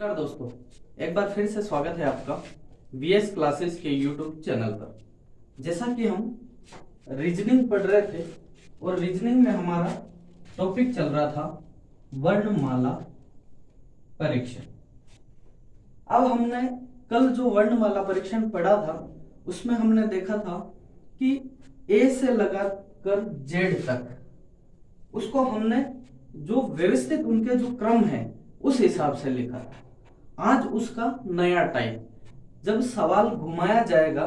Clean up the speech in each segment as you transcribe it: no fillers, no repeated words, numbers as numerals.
नमस्कार दोस्तों, एक बार फिर से स्वागत है आपका वीएस क्लासेस के यूट्यूब चैनल पर। जैसा कि हम रीजनिंग पढ़ रहे थे और रीजनिंग में हमारा टॉपिक चल रहा था वर्णमाला परीक्षण। अब हमने कल जो वर्णमाला परीक्षण पढ़ा था उसमें हमने देखा था कि ए से लगाकर जेड तक उसको हमने जो व्यवस्थित उनके जो क्रम है उस हिसाब से लिखा था। आज उसका नया टाइप, जब सवाल घुमाया जाएगा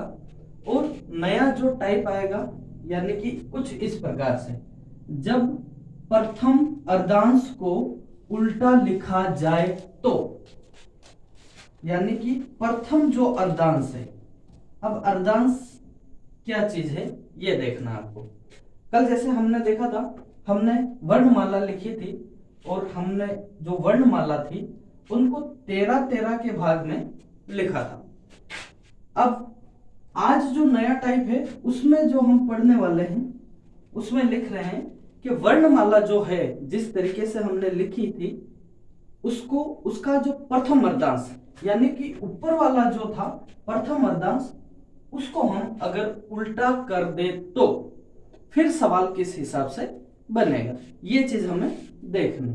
और नया जो टाइप आएगा, यानी कि कुछ इस प्रकार से, जब प्रथम अर्धांश को उल्टा लिखा जाए तो, यानी कि प्रथम जो अर्धांश है। अब अर्धांश क्या चीज है ये देखना आपको। कल जैसे हमने देखा था, हमने वर्णमाला लिखी थी और हमने जो वर्णमाला थी उनको 13-13 के भाग में लिखा था। अब आज जो नया टाइप है उसमें जो हम पढ़ने वाले हैं उसमें लिख रहे हैं कि वर्णमाला जो है जिस तरीके से हमने लिखी थी उसको, उसका जो प्रथम अर्धांश यानी कि ऊपर वाला जो था प्रथम अर्धांश, उसको हम अगर उल्टा कर दे तो फिर सवाल किस हिसाब से बनेगा, ये चीज हमें देखनी।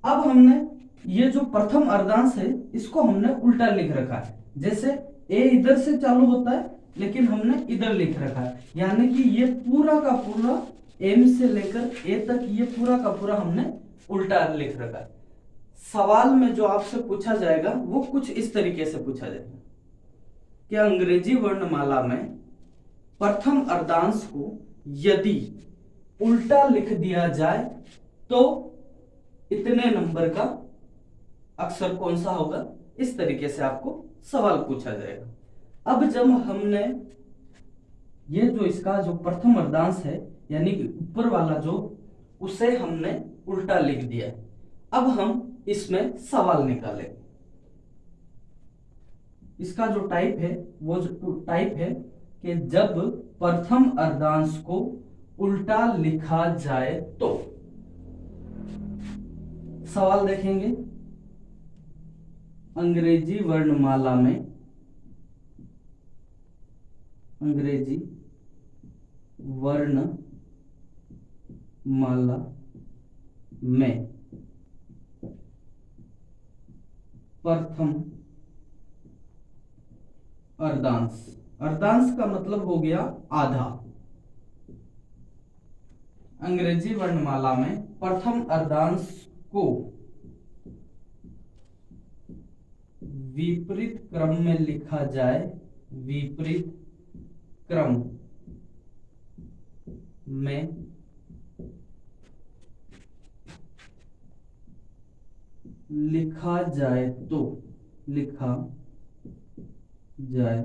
अब हमने ये जो प्रथम अर्धांश है इसको हमने उल्टा लिख रखा है। जैसे ए इधर से चालू होता है लेकिन हमने इधर लिख रखा है, यानी कि ये पूरा का पूरा एम से लेकर ए तक ये पूरा का पूरा हमने उल्टा लिख रखा है। सवाल में जो आपसे पूछा जाएगा वो कुछ इस तरीके से पूछा जाएगा कि अंग्रेजी वर्णमाला में प्रथम अर्धांश को यदि उल्टा लिख दिया जाए तो इतने नंबर का अक्षर कौन सा होगा, इस तरीके से आपको सवाल पूछा जाएगा। अब जब हमने ये जो इसका जो प्रथम अर्धांश है यानी कि ऊपर वाला जो, उसे हमने उल्टा लिख दिया है। अब हम इसमें सवाल निकालेंगे। इसका जो टाइप है वो जो टाइप है कि जब प्रथम अर्धांश को उल्टा लिखा जाए तो। सवाल देखेंगे, अंग्रेजी वर्णमाला में, अंग्रेजी वर्णमाला में प्रथम अर्धांश, अर्धांश का मतलब हो गया आधा। अंग्रेजी वर्णमाला में प्रथम अर्धांश को विपरीत क्रम में लिखा जाए, विपरीत क्रम में लिखा जाए तो, लिखा जाए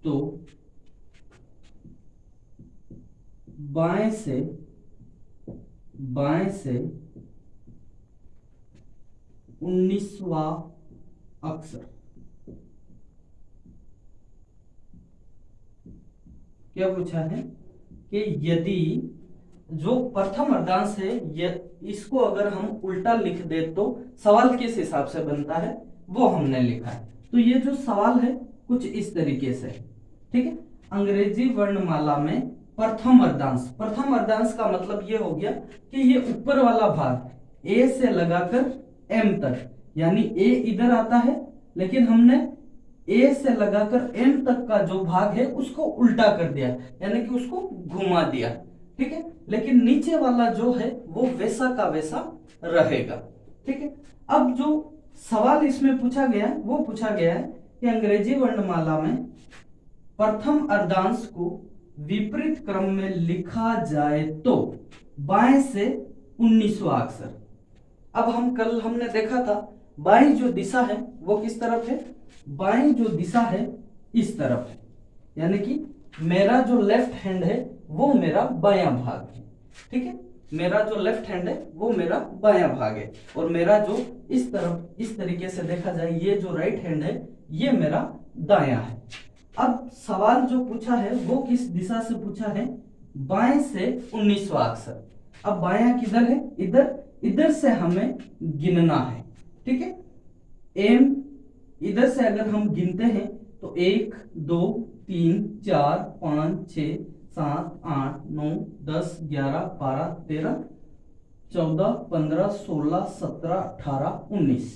तो बाएं से 19वां अक्षर। क्या पूछा है कि यदि जो प्रथम अर्धांश है इसको अगर हम उल्टा लिख दे तो सवाल किस हिसाब से बनता है वो हमने लिखा है। तो ये जो सवाल है कुछ इस तरीके से, ठीक है। अंग्रेजी वर्णमाला में प्रथम अर्धांश, प्रथम अर्धांश का मतलब ये हो गया कि ये ऊपर वाला भाग ए से लगाकर एम तक, यानी ए इधर आता है लेकिन हमने ए से लगाकर एम तक का जो भाग है उसको उल्टा कर दिया, यानी कि उसको घुमा दिया, ठीक है। लेकिन नीचे वाला जो है वो वैसा का वैसा रहेगा, ठीक है। अब जो सवाल इसमें पूछा गया है वो पूछा गया है कि अंग्रेजी वर्णमाला में प्रथम अर्धांश को विपरीत क्रम में लिखा जाए तो बाएं से 19वां अक्षर। अब हम कल हमने देखा था बाईं जो दिशा है वो किस तरफ है, बाईं जो दिशा है इस तरफ है, यानी कि मेरा जो लेफ्ट हैंड है वो मेरा बायां भाग है, ठीक है। मेरा जो लेफ्ट हैंड है वो मेरा बायां भाग है और मेरा जो इस तरफ, इस तरीके से देखा जाए ये जो राइट हैंड है ये मेरा दायां है। अब सवाल जो पूछा है वो किस दिशा से पूछा है, बाएं से 19वां अक्षर। अब बायां किधर है, इधर, इधर से हमें गिनना है, ठीक है। एम इधर से अगर हम गिनते हैं तो 1 2 3 4 5 6 7 8 9 10 11 12 13 14 15 16 17 18 19।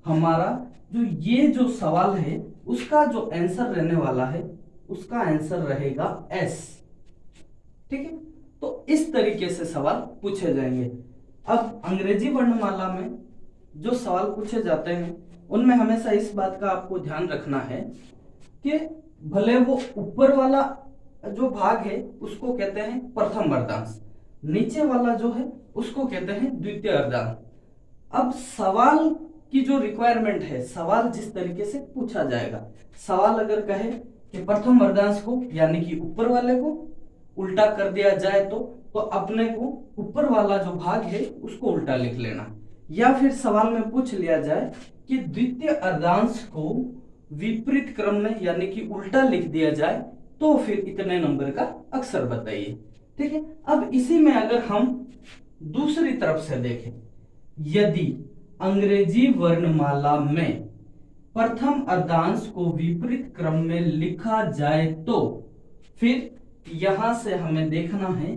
हमारा जो ये जो सवाल है उसका जो आंसर रहने वाला है उसका आंसर रहेगा एस। ठीक है, तो इस तरीके से सवाल पूछे जाएंगे। अब अंग्रेजी वर्णमाला में जो सवाल पूछे जाते हैं उनमें हमेशा इस बात का आपको ध्यान रखना है कि भले वो ऊपर वाला जो भाग है उसको कहते हैं प्रथम अर्धांश, नीचे वाला जो है उसको कहते हैं द्वितीय अर्धांश। अब सवाल की जो रिक्वायरमेंट है, सवाल जिस तरीके से पूछा जाएगा, सवाल अगर कहे कि प्रथम अर्धांश को यानी कि ऊपर वाले को उल्टा कर दिया जाए तो अपने को ऊपर वाला जो भाग है उसको उल्टा लिख लेना, या फिर सवाल में पूछ लिया जाए कि द्वितीय अर्धांश को विपरीत क्रम में यानी कि उल्टा लिख दिया जाए तो फिर इतने नंबर का अक्षर बताइए। ठीक है, अब इसी में अगर हम दूसरी तरफ से देखें, यदि अंग्रेजी वर्णमाला में प्रथम अर्धांश को विपरीत क्रम में लिखा जाए तो फिर यहां से हमें देखना है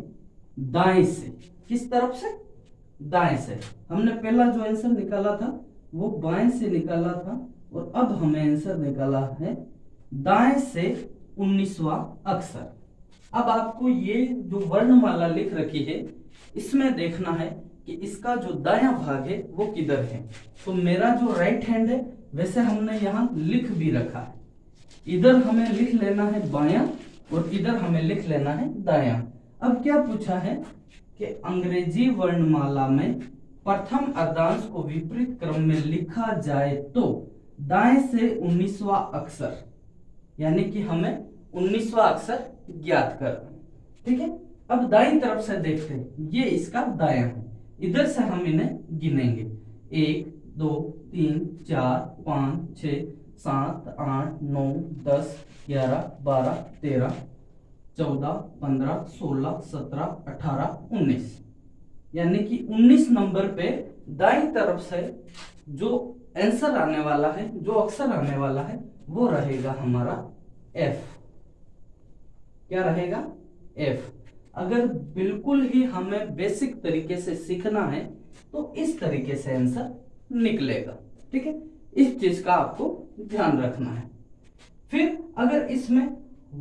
दाएं से। किस तरफ से? दाएं से। हमने पहला जो आंसर निकाला था वो बाएं से निकाला था और अब हमें आंसर निकाला है दाएं से 19वां अक्षर। अब आपको ये जो वर्णमाला लिख रखी है इसमें देखना है कि इसका जो दायां भाग है वो किधर है। तो मेरा जो राइट हैंड है वैसे हमने यहाँ लिख भी रखा है, इधर हमें लिख लेना है बायां और इधर हमें लिख लेना है दायां। अब क्या पूछा है कि अंग्रेजी वर्णमाला में प्रथम अर्धांश को विपरीत क्रम में लिखा जाए तो दाएं से 19वां अक्षर, यानी कि हमें 19वां अक्षर ज्ञात करना। ठीक है, अब दाईं तरफ से देखते हैं, ये इसका दायां है, इधर से हम इन्हें गिनेंगे 1 2 3 4 5 6 7 8 9 10 11 12 13 14 15 16 17 18 19, यानी कि 19 नंबर पे दाईं तरफ से जो आंसर आने वाला है, जो अक्षर आने वाला है वो रहेगा हमारा एफ। क्या रहेगा? एफ। अगर बिल्कुल ही हमें बेसिक तरीके से सीखना है तो इस तरीके से आंसर निकलेगा। ठीक है, इस चीज का आपको ध्यान रखना है। फिर अगर इसमें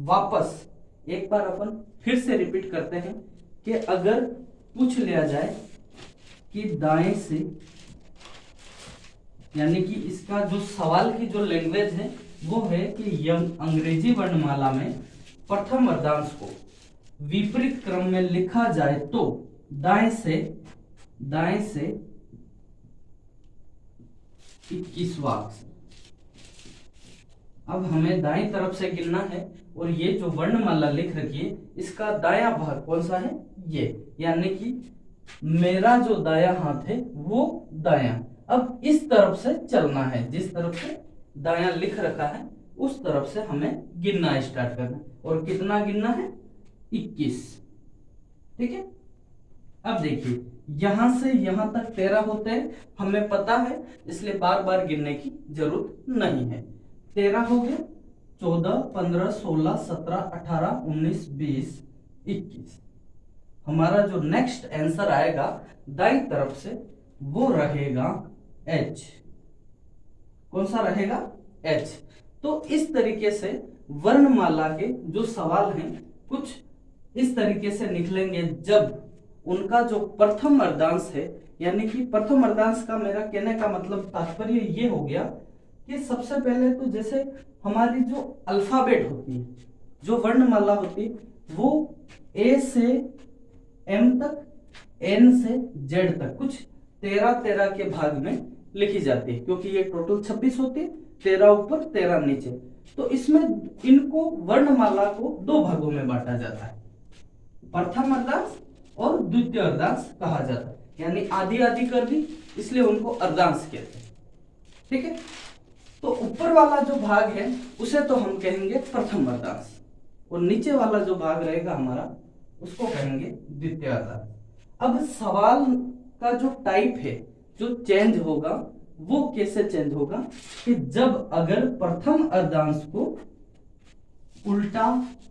वापस एक बार अपन फिर से रिपीट करते हैं कि अगर पूछ लिया जाए कि दाएं से, यानी कि इसका जो सवाल की जो लैंग्वेज है वो है कि अंग्रेजी वर्णमाला में प्रथम अर्धांश को विपरीत क्रम में लिखा जाए तो दाएं से 21वां अक्षर। अब हमें दाएं तरफ से गिनना है और ये जो वर्णमाला लिख रखी है इसका दायां भाग कौन सा है? ये, यानी कि मेरा जो दायां हाथ है वो दायां। अब इस तरफ से चलना है, जिस तरफ से दायां लिख रखा है उस तरफ से हमें गिनना स्टार्ट करना। और कितना गिनना है? 21। ठीक है, अब देखिए यहां से यहां तक 13 होते हैं, हमें पता है, इसलिए बार बार गिनने की जरूरत नहीं है। 13 हो गया, 14 15 16 17 18 19 20 21। हमारा जो नेक्स्ट आंसर आएगा दाईं तरफ से वो रहेगा एच। कौन सा रहेगा? एच। तो इस तरीके से वर्णमाला के जो सवाल हैं कुछ इस तरीके से निकलेंगे जब उनका जो प्रथम अर्धांश है, यानी कि प्रथम अर्धांश का मेरा कहने का मतलब तात्पर्य ये हो गया कि सबसे पहले तो जैसे हमारी जो अल्फाबेट होती है, जो वर्णमाला होती है वो ए से एम तक, एन से जेड तक कुछ 13 के भाग में लिखी जाती है, क्योंकि ये टोटल 26 होती है, 13 ऊपर 13 नीचे। तो इसमें इनको वर्णमाला को दो भागों में बांटा जाता है, प्रथम अर्धांश और द्वितीय अर्धांश कहा जाता है, यानी आधी आधी कर दी इसलिए उनको अर्धांश कहते हैं। ठीक है, तो ऊपर वाला जो भाग है उसे तो हम कहेंगे प्रथम अर्धांश और नीचे वाला जो भाग रहेगा हमारा उसको कहेंगे द्वितीय अर्धांश। अब सवाल का जो टाइप है जो चेंज होगा वो कैसे चेंज होगा कि जब अगर प्रथम अर्धांश को उल्टा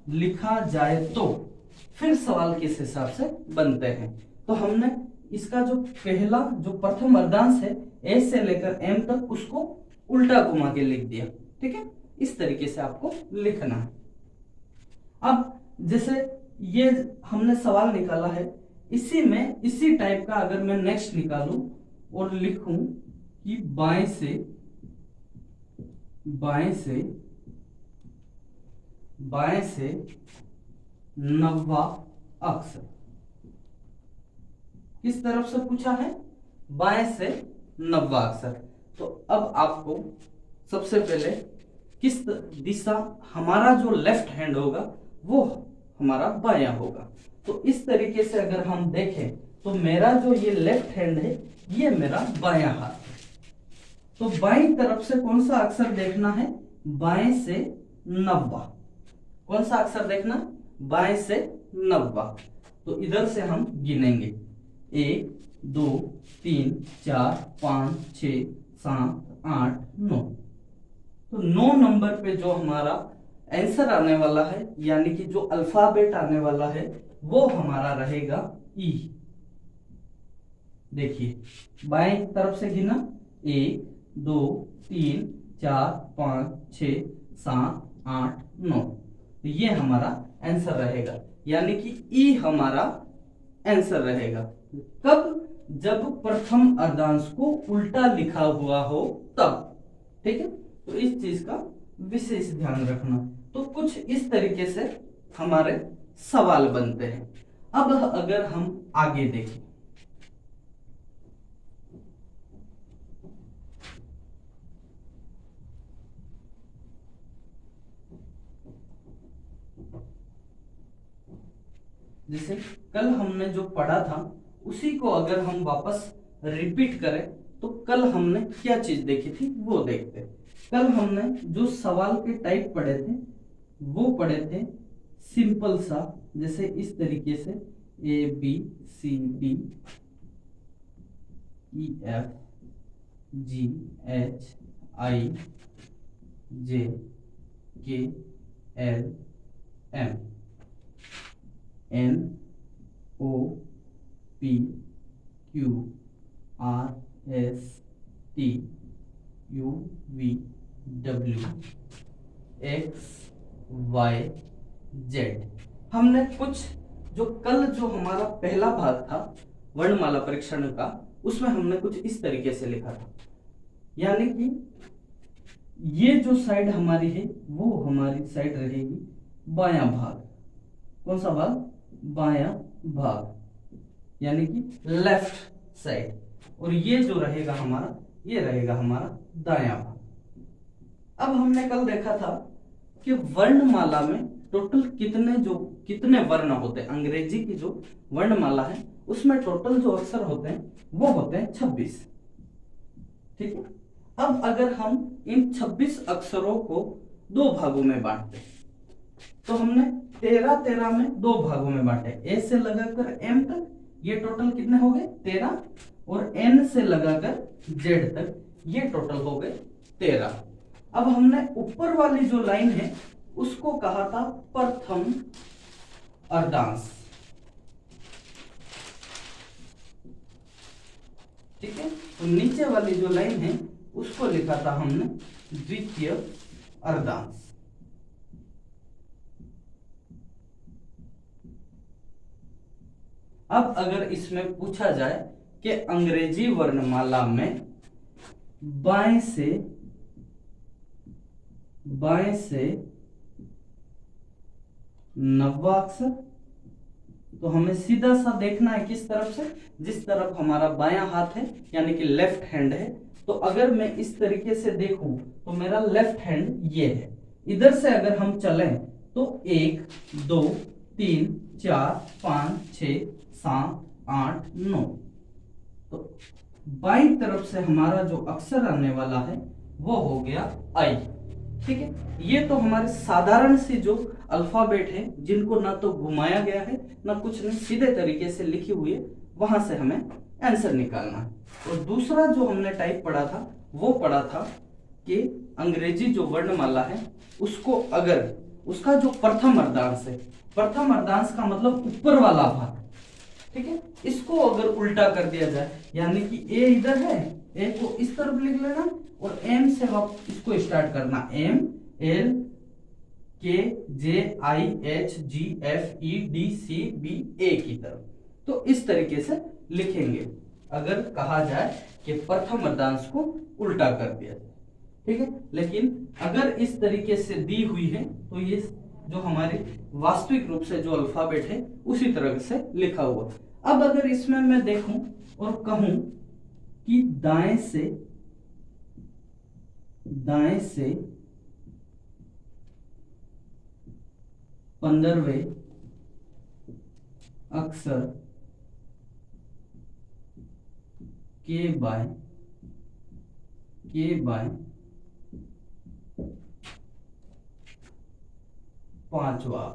लिखा जाए तो फिर सवाल किस हिसाब से बनते हैं। तो हमने इसका जो पहला जो प्रथम अर्धांश है ए से लेकर एम तक उसको उल्टा घुमा के लिख दिया। ठीक है, इस तरीके से आपको लिखना है। अब जैसे ये हमने सवाल निकाला है, इसी में इसी टाइप का अगर मैं नेक्स्ट निकालूं और लिखूं कि बाएं से नववा अक्षर, किस तरफ से पूछा है, बाएं से नववा अक्षर। तो अब आपको सबसे पहले किस दिशा, हमारा जो लेफ्ट हैंड होगा वो हमारा बायां होगा। तो इस तरीके से अगर हम देखें तो मेरा जो ये लेफ्ट हैंड है ये मेरा बायां हाथ है। तो बाईं तरफ से कौन सा अक्षर देखना है, बाएं से नववा। कौन सा अक्षर देखना, बाएं से नववा। तो इधर से हम गिनेंगे 1 2 3 4 5 6 7 8 9। तो 9 नंबर पे जो हमारा आंसर आने वाला है, यानी कि जो अल्फाबेट आने वाला है वो हमारा रहेगा ई। देखिए बाएं तरफ से गिना 1 2 3 4 5 6 7 8 9। तो ये हमारा आंसर रहेगा, यानी कि ई हमारा आंसर रहेगा। कब, जब प्रथम अर्धांश को उल्टा लिखा हुआ हो तब। ठीक है, तो इस चीज का विशेष ध्यान रखना। तो कुछ इस तरीके से हमारे सवाल बनते हैं। अब अगर हम आगे देखें, जैसे कल हमने जो पढ़ा था उसी को अगर हम वापस रिपीट करें तो कल हमने क्या चीज देखी थी वो देखते हैं। कल हमने जो सवाल के टाइप पढ़े थे वो पढ़े थे सिंपल सा, जैसे इस तरीके से A B C D E F G H I J K L M N O P Q R S T U V W X Y Z. हमने कुछ जो कल जो हमारा पहला भाग था वर्णमाला परीक्षण का, उसमें हमने कुछ इस तरीके से लिखा था, यानी कि ये जो साइड हमारी है वो हमारी साइड रहेगी बायां भाग। कौन सा भाग, बायां भाग, यानी कि लेफ्ट साइड। और ये जो रहेगा हमारा, ये रहेगा हमारा दायां भाग। अब हमने कल देखा था कि वर्णमाला में टोटल कितने वर्ण होते हैं। अंग्रेजी की जो वर्णमाला है उसमें टोटल जो अक्षर होते हैं वो होते हैं 26। ठीक है, अब अगर हम इन 26 अक्षरों को दो भागों में बांटते तो हमने 13 में दो भागों में बांटे, ए से लगाकर एम तक ये टोटल कितने हो गए 13, और एन से लगाकर जेड तक ये टोटल हो गए 13। अब हमने ऊपर वाली जो लाइन है उसको कहा था प्रथम अर्धांश। ठीक है, तो नीचे वाली जो लाइन है उसको लिखा था हमने द्वितीय अर्धांश। अब अगर इसमें पूछा जाए कि अंग्रेजी वर्णमाला में बाएं से नववा अक्षर, तो हमें सीधा सा देखना है किस तरफ से, जिस तरफ हमारा बायां हाथ है यानी कि लेफ्ट हैंड है। तो अगर मैं इस तरीके से देखूं तो मेरा लेफ्ट हैंड ये है। इधर से अगर हम चलें तो 1 2 3 4 5 6 7 8 9। तो बाईं तरफ से हमारा जो अक्षर आने वाला है वो हो गया आई। ठीक है, ये तो हमारे साधारण सी जो अल्फाबेट है जिनको ना तो घुमाया गया है ना कुछ नहीं, सीधे तरीके से लिखी हुई है, वहां से हमें आंसर निकालना है। और दूसरा जो हमने टाइप पढ़ा था वो पढ़ा था कि अंग्रेजी जो वर्णमाला है उसको अगर उसका जो प्रथम अर्धांश है, प्रथम अर्धांश का मतलब ऊपर वाला भाग, ठीक है, इसको अगर उल्टा कर दिया जाए, यानी कि ए इधर है, ए को इस तरफ लिख लेना और एम से इसको स्टार्ट करना, M L K J I H G F E D C B A की तरफ। तो इस तरीके से लिखेंगे अगर कहा जाए कि प्रथम अर्धांश को उल्टा कर दिया जाए, ठीक है। लेकिन अगर इस तरीके से दी हुई है तो ये जो हमारी वास्तविक रूप से जो अल्फाबेट है उसी तरह से लिखा हुआ। अब अगर इसमें मैं देखूं और कहूं कि दाएं से 15वें अक्षर के बाएं 5वां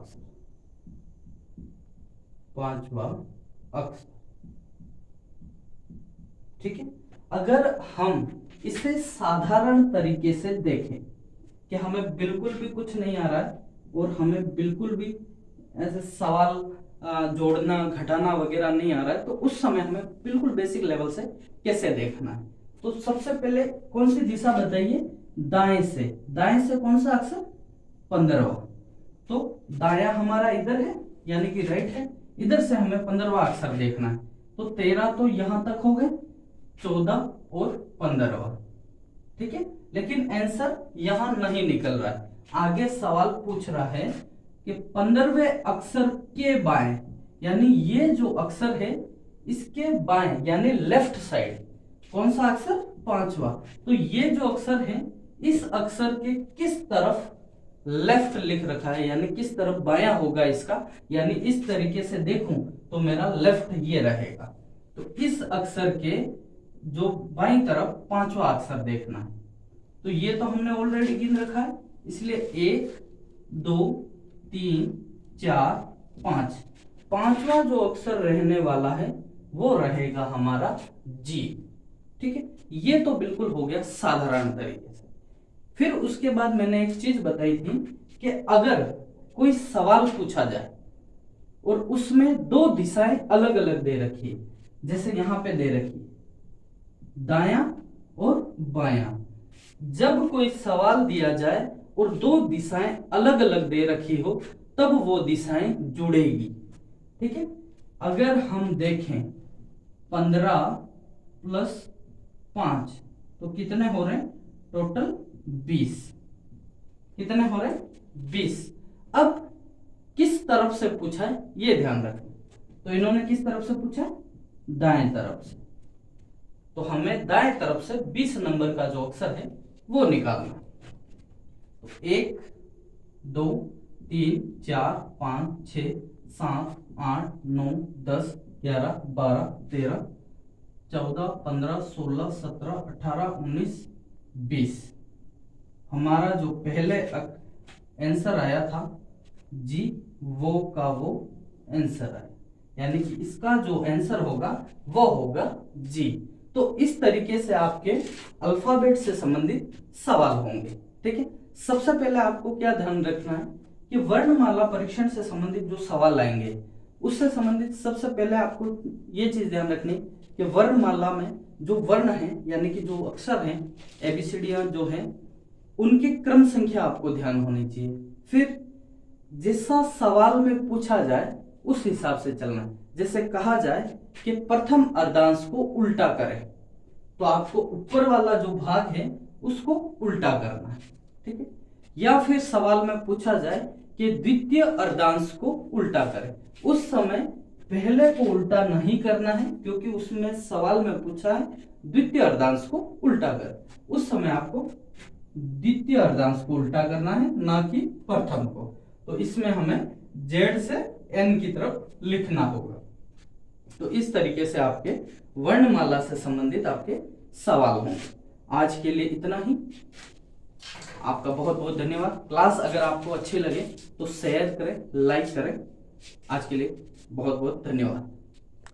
अक्षर, ठीक है। अगर हम इसे साधारण तरीके से देखें कि हमें बिल्कुल भी कुछ नहीं आ रहा है और हमें बिल्कुल भी ऐसे सवाल जोड़ना घटाना वगैरह नहीं आ रहा है, तो उस समय हमें बिल्कुल बेसिक लेवल से कैसे देखना है। तो सबसे पहले कौन सी दिशा बताइए, दाएं से कौन सा अक्षर, 15वां। तो दाया हमारा इधर है यानी कि राइट है, इधर से हमें 15वां अक्षर देखना है। तो 13 तो यहां तक हो गए, 14 और 15वां, ठीक है। लेकिन आंसर यहां नहीं निकल रहा है, आगे सवाल पूछ रहा है कि 15वें अक्षर के बाएं, यानी ये जो अक्षर है इसके बाएं यानी लेफ्ट साइड कौन सा अक्षर, 5वां। तो ये जो अक्षर है इस अक्षर के किस तरफ लेफ्ट लिख रखा है, यानी किस तरफ बायां होगा इसका, यानी इस तरीके से देखूं तो मेरा लेफ्ट ये रहेगा। तो इस अक्षर के जो बाईं तरफ 5वां अक्षर देखना है। तो ये तो हमने ऑलरेडी गिन रखा है, इसलिए 1 2 3 4 5, 5वां जो अक्षर रहने वाला है वो रहेगा हमारा जी, ठीक है। ये तो बिल्कुल हो गया साधारण तरीके से। फिर उसके बाद मैंने एक चीज बताई थी कि अगर कोई सवाल पूछा जाए और उसमें दो दिशाएं अलग अलग दे रखी है, जैसे यहां पे दे रखी है दायां और बायां, जब कोई सवाल दिया जाए और दो दिशाएं अलग अलग दे रखी हो तब वो दिशाएं जुड़ेगी, ठीक है। अगर हम देखें 15 + 5 तो कितने हो रहे हैं, टोटल 20, कितने हो रहे हैं, 20। अब किस तरफ से पूछा है ये ध्यान रखें, तो इन्होंने किस तरफ से पूछा, दाएं तरफ से। तो हमें दाएं तरफ से 20 नंबर का जो अक्षर है वो निकालना। तो 1 2 3 4 5 6 7 8 9 10 11 12 13 14 15 16 17 18 19 20। हमारा जो पहले आंसर आया था जी, वो का वो आंसर आया, यानी कि इसका जो आंसर होगा वो होगा जी। तो इस तरीके से आपके अल्फाबेट से संबंधित सवाल होंगे, ठीक है। सबसे पहले आपको क्या ध्यान रखना है कि वर्णमाला परीक्षण से संबंधित जो सवाल आएंगे उससे संबंधित सबसे पहले आपको ये चीज ध्यान रखनी कि वर्णमाला में जो वर्ण है यानी कि जो अक्षर हैं एबीसीडियां जो है उनकी क्रम संख्या आपको ध्यान होनी चाहिए। फिर जैसा सवाल में पूछा जाए उस हिसाब से चलना। जैसे कहा जाए कि प्रथम अर्धांश को उल्टा करें तो आपको ऊपर वाला जो भाग है उसको उल्टा करना है, ठीक है। या फिर सवाल में पूछा जाए कि द्वितीय अर्धांश को उल्टा करें, उस समय पहले को उल्टा नहीं करना है क्योंकि उसमें सवाल में पूछा है द्वितीय अर्धांश को उल्टा कर, उस समय आपको द्वितीय अर्धांश को उल्टा करना है ना कि प्रथम को। तो इसमें हमें जेड से एन की तरफ लिखना होगा। तो इस तरीके से आपके वर्णमाला से संबंधित आपके सवाल होंगे। आज के लिए इतना ही, आपका बहुत बहुत धन्यवाद। क्लास अगर आपको अच्छी लगे तो शेयर करें, लाइक करें। आज के लिए बहुत बहुत धन्यवाद।